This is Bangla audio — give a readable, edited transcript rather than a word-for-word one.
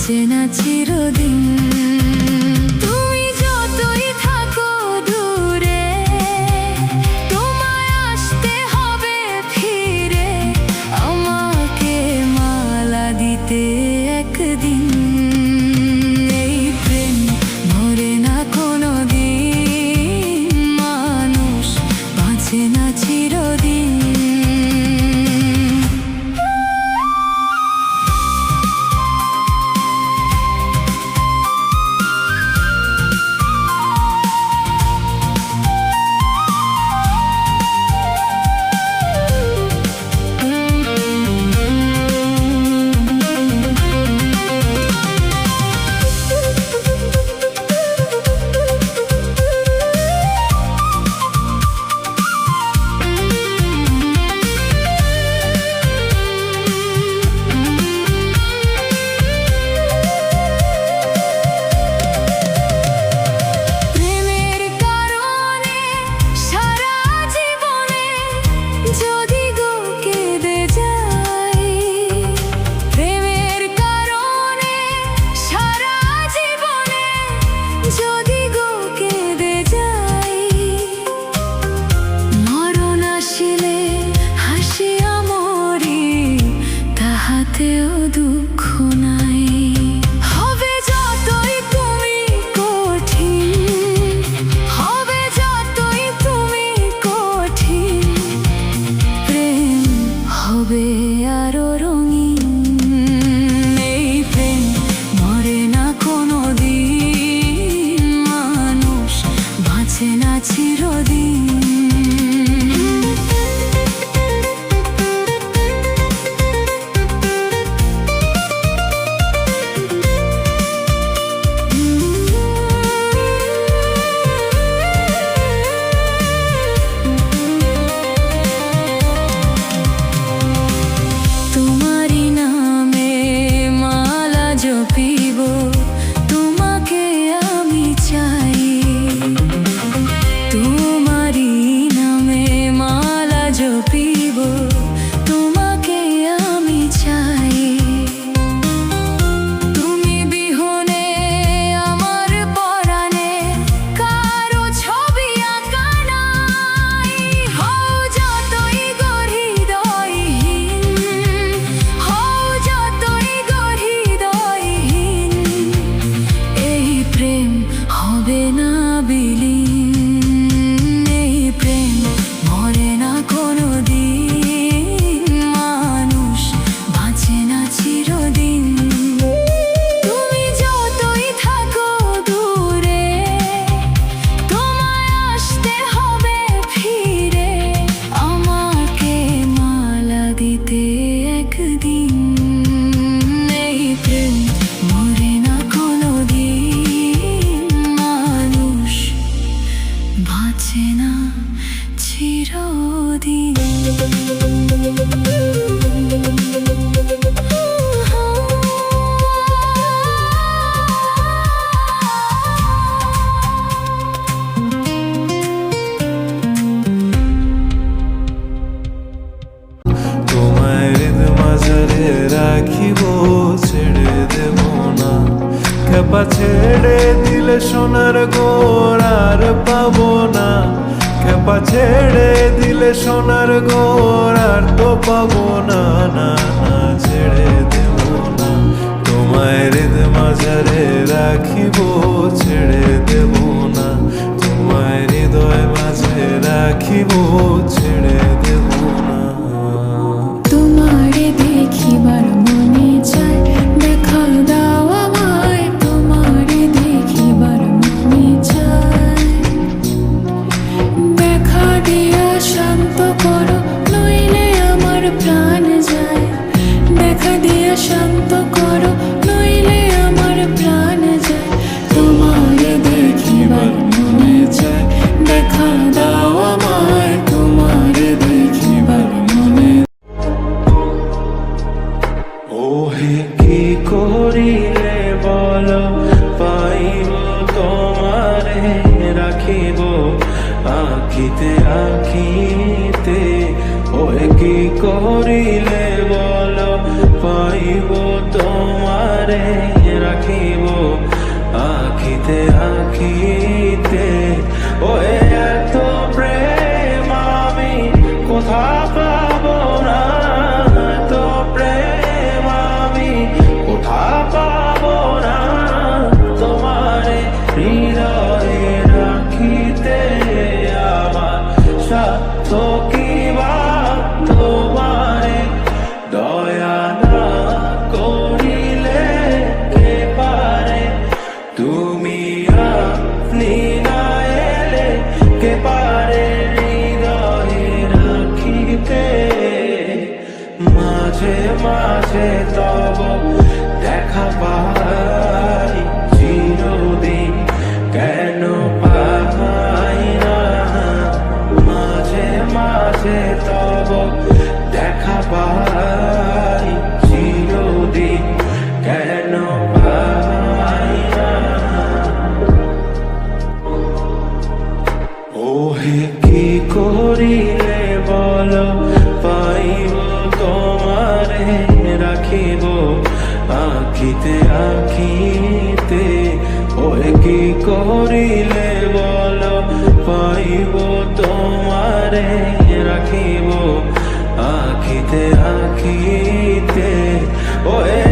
বাঁচে না চিরদিন। তুমি যতই থাকো দূরে, তোমায় আসতে হবে ফিরে, আমাকে মালা দিতে একদিন। এই প্রেম মরে না কোনোদিন, মানুষ বাঁচে না চিরদিন। দুঃখ নাই, হবে যতই তুমি কঠিন, হবে যতই তুমি কঠিন, প্রেম হবে আরো রঙিন। এই প্রেম মরে না কোনোদিন, মানুষ বাঁচে না চিরদিন। রাখিব ছেড়ে দেব না, খেপা ছেড়ে দিলে সোনার গোর আর পাবো না, খেপা ছেড়ে দিলে সোনার গোর আর তো পাবো না, না না ছেড়ে দেব না। তোমায় হৃদ মাঝারে রাখিব ছেড়ে দেব না, তোমায় হৃদয় মাঝে রাখিব ছেড়ে দেব না। তোমারে দেখিবার মনে চায়, দেখা দাও আমায়, তোমারে দেখিবার মনে চায়। দেখা দিয়া শান্ত করো, নইলে আমার প্রাণ যায়। দেখা দিয়া শান্ত করো, নইলে আমার প্রাণ যায়। তোমারে দেখিবার মনে চায়, দেখা দাও আমায়, তোমারে দেখিবার মনে। ওহে কি করিলে বলো, পাইব তোমারে রাখিব আখিতে আখিতে। ওহে কি করিলে বলো, পাইব তোমারে আখিতে আখিতে ওই এত প্রেম আমি কোথা পাবো না, এত প্রেম আমি কোথা পাবো না, তোমারে হৃদয়ে রাখিতে আমার সাধ্য কি বা তোমারে দয়া না করিলে কে পারে, তুমি আপনি না এলে কে পারে হৃদয়ে রাখিতে। মাঝে মাঝে তব দেখা পাই চিরদিন কেন পাই না, মাঝে মাঝে তব দেখা পাই চিরদিন কেন পাই না। ওহে কি করিলে বলো পাইব তোমারে রাখিব আখিতে আখিতে, ওহে কি করিলে বলো পাইব তোমারে রাখিব আখিতে আখিতে, ওহে